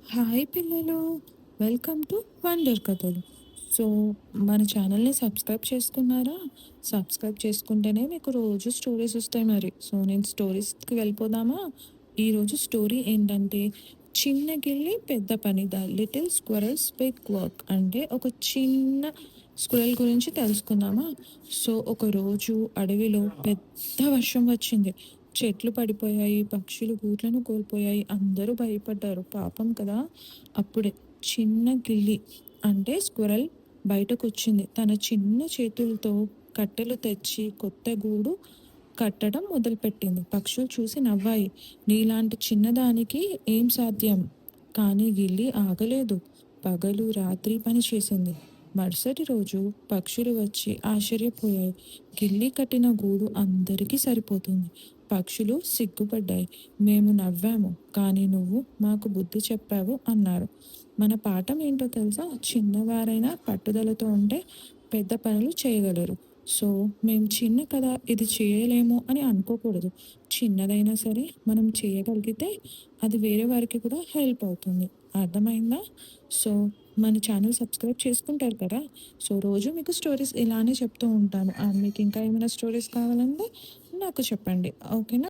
Hi పిల్లలు, welcome to wonder కథలు. So, మన ఛానల్ని సబ్స్క్రైబ్ చేసుకున్నారా? సబ్స్క్రైబ్ చేసుకుంటేనే మీకు రోజు స్టోరీస్ వస్తాయి మరి. సో, నేను స్టోరీస్కి వెళ్ళిపోదామా? ఈరోజు స్టోరీ ఏంటంటే, చిన్న గిల్లి పెద్ద పని, ద లిటిల్ స్క్వరల్స్ బిగ్ వర్క్. అంటే ఒక చిన్న స్క్విరల్ గురించి తెలుసుకుందామా? సో, ఒకరోజు అడవిలో పెద్ద వర్షం వచ్చింది. చెట్లు పడిపోయాయి, పక్షులు గూట్లను కోల్పోయాయి, అందరూ భయపడ్డారు. పాపం కదా! అప్పుడే చిన్న గిల్లి అంటే స్క్విరల్ బయటకొచ్చింది. తన చిన్న చేతులతో కట్టెలు తెచ్చి కొత్త గూడు కట్టడం మొదలుపెట్టింది. పక్షులు చూసి నవ్వాయి. నీలాంటి చిన్నదానికి ఏం సాధ్యం? కానీ గిల్లి ఆగలేదు. పగలు రాత్రి పని చేసింది. మరుసటి రోజు పక్షులు వచ్చి ఆశ్చర్యపోయాయి. గిల్లి కట్టిన గూడు అందరికీ సరిపోతుంది. పక్షులు సిగ్గుపడ్డాయి. మేము నవ్వాము, కానీ నువ్వు మాకు బుద్ధి చెప్పావు అన్నారు. మన పాఠం ఏంటో తెలుసా? చిన్నవారైనా పట్టుదలతో ఉంటే పెద్ద పనులు చేయగలరు. సో, మేము చిన్న కదా, ఇది చేయలేము అని అనుకోకూడదు. చిన్నదైనా సరే మనం చేయగలిగితే అది వేరే వారికి కూడా హెల్ప్ అవుతుంది. అర్థమైందా? సో, మన ఛానల్ సబ్స్క్రైబ్ చేసుకుంటారు కదా! సో, రోజు మీకు స్టోరీస్ ఇలానే చెప్తూ ఉంటాను. మీకు ఇంకా ఏమైనా స్టోరీస్ కావాలంటే నాకు చెప్పండి. ఓకేనా?